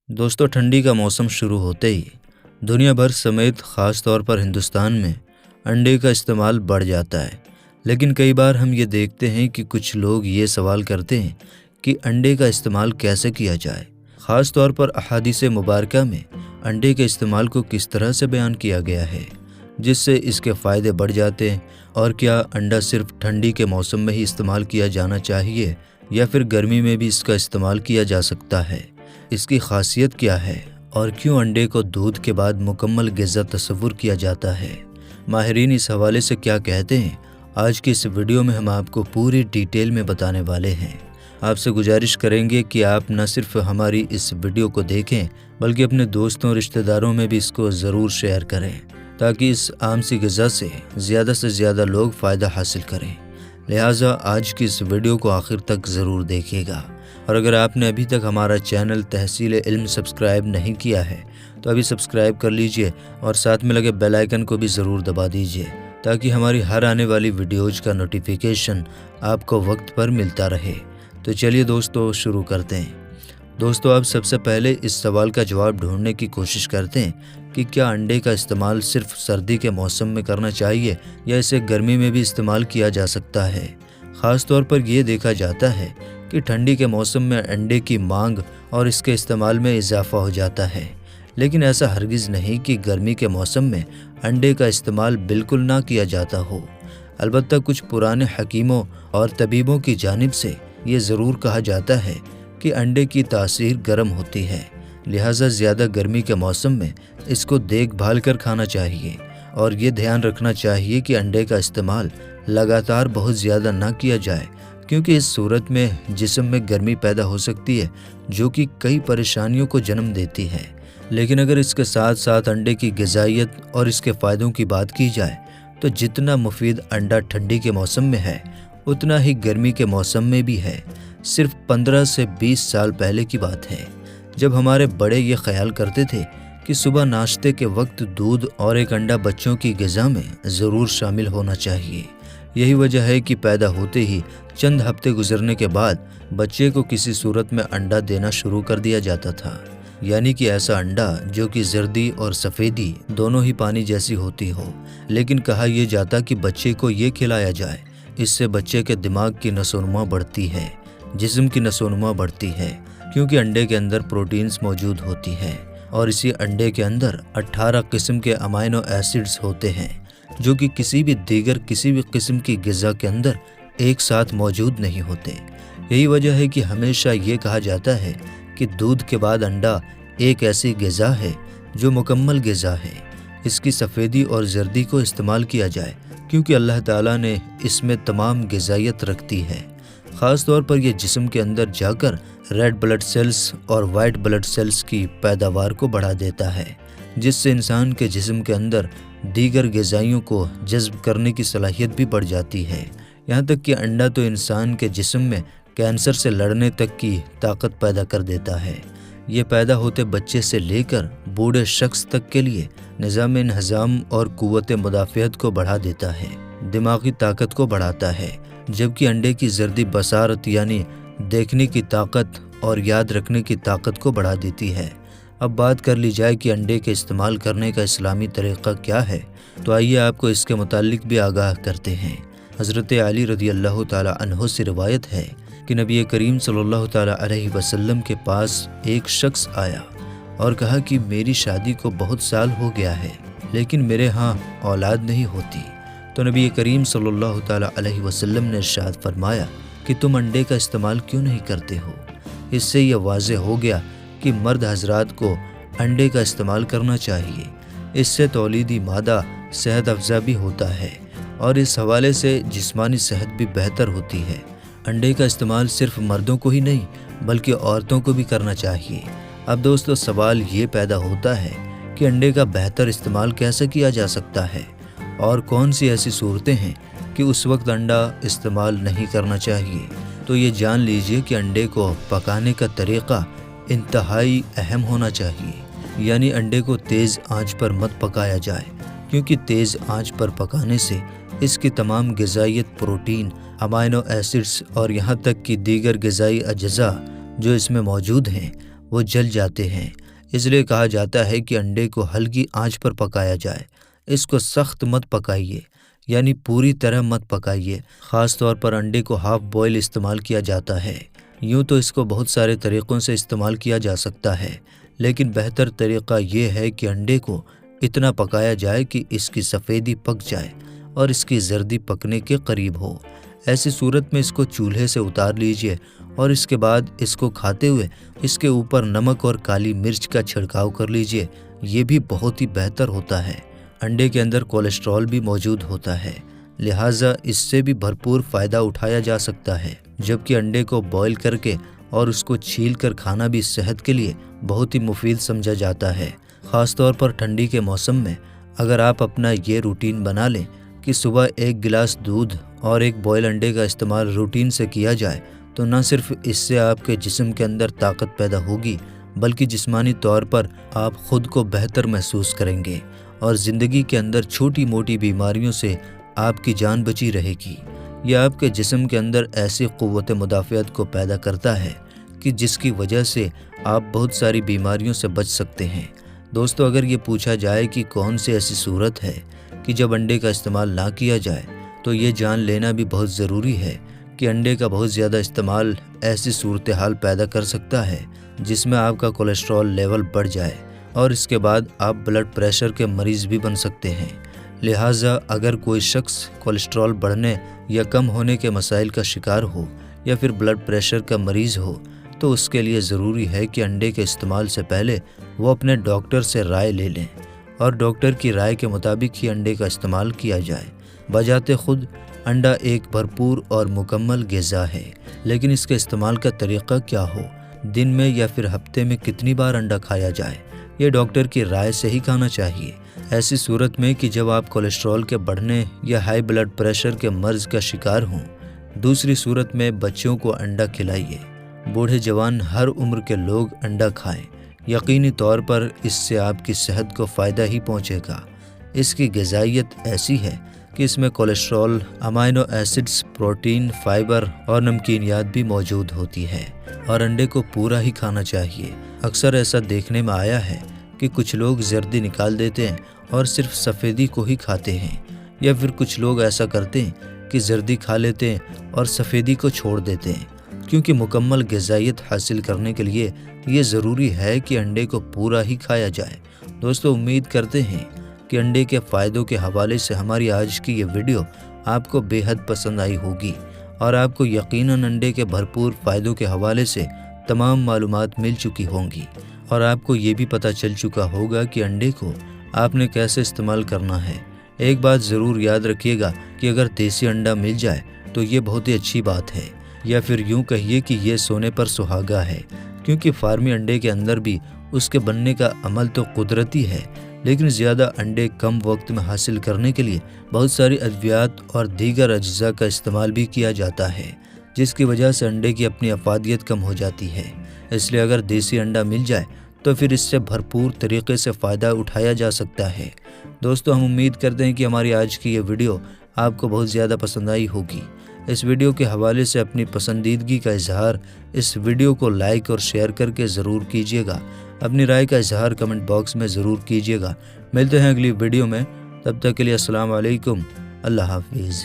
दोस्तों, ठंडी का मौसम शुरू होते ही दुनिया भर समेत ख़ास तौर पर हिंदुस्तान में अंडे का इस्तेमाल बढ़ जाता है। लेकिन कई बार हम ये देखते हैं कि कुछ लोग ये सवाल करते हैं कि अंडे का इस्तेमाल कैसे किया जाए। ख़ास तौर पर अहादीस मुबारका में अंडे के इस्तेमाल को किस तरह से बयान किया गया है जिससे इसके फ़ायदे बढ़ जाते हैं, और क्या अंडा सिर्फ ठंडी के मौसम में ही इस्तेमाल किया जाना चाहिए या फिर गर्मी में भी इसका इस्तेमाल किया जा सकता है। इसकी खासियत क्या है और क्यों अंडे को दूध के बाद मुकम्मल ग़िज़ा तस्वुर किया जाता है। माहिरीन इस हवाले से क्या कहते हैं, आज की इस वीडियो में हम आपको पूरी डिटेल में बताने वाले हैं। आपसे गुजारिश करेंगे कि आप न सिर्फ हमारी इस वीडियो को देखें बल्कि अपने दोस्तों और रिश्तेदारों में भी इसको ज़रूर शेयर करें ताकि इस आम सी ग़िज़ा से ज़्यादा लोग फ़ायदा हासिल करें। लिहाजा आज की इस वीडियो को आखिर तक ज़रूर देखिएगा। और अगर आपने अभी तक हमारा चैनल तहसील इल्म सब्सक्राइब नहीं किया है तो अभी सब्सक्राइब कर लीजिए और साथ में लगे बेल आइकन को भी ज़रूर दबा दीजिए ताकि हमारी हर आने वाली वीडियोज़ का नोटिफिकेशन आपको वक्त पर मिलता रहे। तो चलिए दोस्तों, शुरू करते हैं। दोस्तों, अब सबसे पहले इस सवाल का जवाब ढूंढने की कोशिश करते हैं कि क्या अंडे का इस्तेमाल सिर्फ सर्दी के मौसम में करना चाहिए या इसे गर्मी में भी इस्तेमाल किया जा सकता है। ख़ास तौर पर यह देखा जाता है कि ठंडी के मौसम में अंडे की मांग और इसके इस्तेमाल में इजाफ़ा हो जाता है, लेकिन ऐसा हरगिज़ नहीं कि गर्मी के मौसम में अंडे का इस्तेमाल बिल्कुल ना किया जाता हो। अलबत्ता कुछ पुराने हकीमों और तबीबों की जानिब से ये ज़रूर कहा जाता है कि अंडे की तासीर गर्म होती है, लिहाजा ज़्यादा गर्मी के मौसम में इसको देखभाल कर खाना चाहिए और ये ध्यान रखना चाहिए कि अंडे का इस्तेमाल लगातार बहुत ज़्यादा ना किया जाए, क्योंकि इस सूरत में जिस्म में गर्मी पैदा हो सकती है जो कि कई परेशानियों को जन्म देती है। लेकिन अगर इसके साथ साथ अंडे की ग़िज़ाइयत और इसके फ़ायदों की बात की जाए तो जितना मुफीद अंडा ठंडी के मौसम में है उतना ही गर्मी के मौसम में भी है। सिर्फ 15 से 20 साल पहले की बात है जब हमारे बड़े ये ख्याल करते थे कि सुबह नाश्ते के वक्त दूध और एक अंडा बच्चों की ग़िज़ा में ज़रूर शामिल होना चाहिए। यही वजह है कि पैदा होते ही चंद हफ्ते गुजरने के बाद बच्चे को किसी सूरत में अंडा देना शुरू कर दिया जाता था, यानी कि ऐसा अंडा जो कि जर्दी और सफ़ेदी दोनों ही पानी जैसी होती हो। लेकिन कहा यह जाता कि बच्चे को ये खिलाया जाए, इससे बच्चे के दिमाग की नसोनुमा बढ़ती है, जिस्म की नसोनुमा बढ़ती है, क्योंकि अंडे के अंदर प्रोटीन्स मौजूद होती है और इसी अंडे के अंदर 18 किस्म के अमाइनो एसिड्स होते हैं जो कि किसी भी किस्म की ग़िज़ा के अंदर एक साथ मौजूद नहीं होते। यही वजह है कि हमेशा ये कहा जाता है कि दूध के बाद अंडा एक ऐसी ग़िज़ा है जो मुकम्मल ग़िज़ा है। इसकी सफ़ेदी और जर्दी को इस्तेमाल किया जाए क्योंकि अल्लाह ताला ने इसमें तमाम ग़िज़ाइयत रखती है। ख़ास तौर पर यह जिस्म के अंदर जाकर रेड ब्लड सेल्स और वाइट ब्लड सेल्स की पैदावार को बढ़ा देता है, जिससे इंसान के जिस्म के अंदर दीगर ग़िज़ाइयों को जज़्ब करने की सलाहियत भी बढ़ जाती है। यहाँ तक कि अंडा तो इंसान के जिस्म में कैंसर से लड़ने तक की ताकत पैदा कर देता है। ये पैदा होते बच्चे से लेकर बूढ़े शख्स तक के लिए निज़ाम इंहज़ाम और क़ुव्वत मुदाफ़ियत को बढ़ा देता है, दिमागी ताकत को बढ़ाता है, जबकि अंडे की जर्दी बसारत यानी देखने की ताकत और याद रखने की ताकत को बढ़ा देती है। अब बात कर ली जाए कि अंडे के इस्तेमाल करने का इस्लामी तरीक़ा क्या है, तो आइए आपको इसके मुताल्लिक़ भी आगाह करते हैं। हज़रत अली रज़ियल्लाहु ताला अन्हु से रिवायत है कि नबी करीम सल्लल्लाहु ताला अलैहि वसल्लम के पास एक शख्स आया और कहा कि मेरी शादी को बहुत साल हो गया है लेकिन मेरे यहाँ औलाद नहीं होती। तो नबी करीम सल्लल्लाहु ताला अलैहि वसल्लम ने इरशाद फरमाया कि तुम अंडे का इस्तेमाल क्यों नहीं करते हो। इससे यह वाज़ेह हो गया कि मर्द हजरात को अंडे का इस्तेमाल करना चाहिए। इससे तौलीदी मादा सेहत अफ़ज़ा भी होता है और इस हवाले से जिस्मानी सेहत भी बेहतर होती है। अंडे का इस्तेमाल सिर्फ मर्दों को ही नहीं बल्कि औरतों को भी करना चाहिए। अब दोस्तों, सवाल ये पैदा होता है कि अंडे का बेहतर इस्तेमाल कैसे किया जा सकता है और कौन सी ऐसी सूरतें हैं कि उस वक्त अंडा इस्तेमाल नहीं करना चाहिए। तो ये जान लीजिए कि अंडे को पकाने का तरीक़ा इंतहाई अहम होना चाहिए, यानी अंडे को तेज़ आंच पर मत पकाया जाए, क्योंकि तेज़ आंच पर पकाने से इसकी तमाम ग़िज़ाइयत, प्रोटीन, अमाइनो एसिड्स और यहाँ तक कि दीगर ग़िज़ाई अज्जा जो इसमें मौजूद हैं وہ جل جاتے ہیں۔ اس لیے کہا جاتا ہے کہ انڈے کو ہلکی آنچ پر پکایا جائے، اس کو سخت مت پکائیے، یعنی پوری طرح مت پکائیے۔ خاص طور پر انڈے کو ہاف بوائل استعمال کیا جاتا ہے۔ یوں تو اس کو بہت سارے طریقوں سے استعمال کیا جا سکتا ہے، لیکن بہتر طریقہ یہ ہے کہ انڈے کو اتنا پکایا جائے کہ اس کی سفیدی پک جائے اور اس کی زردی پکنے کے قریب ہو۔ ایسی صورت میں اس کو چولہے سے اتار لیجئے اور اس کے بعد اس کو کھاتے ہوئے اس کے اوپر نمک اور کالی مرچ کا چھڑکاؤ کر لیجئے، یہ بھی بہت ہی بہتر ہوتا ہے۔ انڈے کے اندر کولیسٹرول بھی موجود ہوتا ہے، لہٰذا اس سے بھی بھرپور فائدہ اٹھایا جا سکتا ہے، جبکہ انڈے کو بوائل کر کے اور اس کو چھیل کر کھانا بھی صحت کے لیے بہت ہی مفید سمجھا جاتا ہے۔ خاص طور پر ٹھنڈی کے موسم میں اگر آپ اپنا یہ روٹین بنا لیں کہ صبح 1 گلاس دودھ اور 1 بوائل انڈے کا استعمال روٹین سے کیا جائے، تو نہ صرف اس سے آپ کے جسم کے اندر طاقت پیدا ہوگی، بلکہ جسمانی طور پر آپ خود کو بہتر محسوس کریں گے اور زندگی کے اندر چھوٹی موٹی بیماریوں سے آپ کی جان بچی رہے گی۔ یہ آپ کے جسم کے اندر ایسی قوت مدافعت کو پیدا کرتا ہے کہ جس کی وجہ سے آپ بہت ساری بیماریوں سے بچ سکتے ہیں۔ دوستو، اگر یہ پوچھا جائے کہ کون سی ایسی صورت ہے کہ جب انڈے کا استعمال نہ کیا جائے، تو یہ جان لینا بھی بہت ضروری ہے کہ انڈے کا بہت زیادہ استعمال ایسی صورتحال پیدا کر سکتا ہے جس میں آپ کا کولیسٹرول لیول بڑھ جائے اور اس کے بعد آپ بلڈ پریشر کے مریض بھی بن سکتے ہیں۔ لہٰذا اگر کوئی شخص کولیسٹرول بڑھنے یا کم ہونے کے مسائل کا شکار ہو یا پھر بلڈ پریشر کا مریض ہو، تو اس کے لیے ضروری ہے کہ انڈے کے استعمال سے پہلے وہ اپنے ڈاکٹر سے رائے لے لیں اور ڈاکٹر کی رائے کے مطابق ہی انڈے کا استعمال کیا جائے۔ بذات خود انڈا ایک بھرپور اور مکمل غذا ہے، لیکن اس کے استعمال کا طریقہ کیا ہو، دن میں یا پھر ہفتے میں کتنی بار انڈا کھایا جائے، یہ ڈاکٹر کی رائے سے ہی کھانا چاہیے۔ ایسی صورت میں کہ جب آپ کولیسٹرول کے بڑھنے یا ہائی بلڈ پریشر کے مرض کا شکار ہوں۔ دوسری صورت میں بچوں کو انڈا کھلائیے، بوڑھے جوان ہر عمر کے لوگ انڈا کھائیں، یقینی طور پر اس سے آپ کی صحت کو فائدہ ہی پہنچے گا۔ اس کی غذائیت ایسی ہے کہ اس میں cholesterol, amino acids, protein, fibre اور نمکینیات بھی موجود ہوتی ہے، اور انڈے کو پورا ہی کھانا چاہیے۔ اکثر ایسا دیکھنے میں آیا ہے کہ کچھ لوگ زردی نکال دیتے ہیں اور صرف سفیدی کو ہی کھاتے ہیں، یا پھر کچھ لوگ ایسا کرتے ہیں کہ زردی کھا لیتے ہیں اور سفیدی کو چھوڑ دیتے ہیں۔ کیونکہ مکمل غذائیت حاصل کرنے کے لیے یہ ضروری ہے کہ انڈے کو پورا ہی کھایا جائے۔ دوستو، امید کرتے ہیں کہ انڈے کے فائدوں کے حوالے سے ہماری آج کی یہ ویڈیو آپ کو بے حد پسند آئی ہوگی، اور آپ کو یقیناً انڈے کے بھرپور فائدوں کے حوالے سے تمام معلومات مل چکی ہوں گی، اور آپ کو یہ بھی پتہ چل چکا ہوگا کہ انڈے کو آپ نے کیسے استعمال کرنا ہے۔ ایک بات ضرور یاد رکھیے گا کہ اگر دیسی انڈا مل جائے تو یہ بہت ہی اچھی بات ہے، یا پھر یوں کہیے کہ یہ سونے پر سہاگا ہے، کیونکہ فارمی انڈے کے اندر بھی اس کے بننے کا عمل تو قدرتی ہے، لیکن زیادہ انڈے کم وقت میں حاصل کرنے کے لیے بہت ساری ادویات اور دیگر اجزاء کا استعمال بھی کیا جاتا ہے، جس کی وجہ سے انڈے کی اپنی افادیت کم ہو جاتی ہے۔ اس لیے اگر دیسی انڈا مل جائے تو پھر اس سے بھرپور طریقے سے فائدہ اٹھایا جا سکتا ہے۔ دوستو، ہم امید کرتے ہیں کہ ہماری آج کی یہ ویڈیو آپ کو بہت زیادہ پسند آئی ہوگی۔ اس ویڈیو کے حوالے سے اپنی پسندیدگی کا اظہار اس ویڈیو کو لائک اور شیئر کر کے ضرور کیجیے گا۔ اپنی رائے کا اظہار کمنٹ باکس میں ضرور کیجیے گا۔ ملتے ہیں اگلی ویڈیو میں، تب تک کے لیے السلام علیکم، اللہ حافظ۔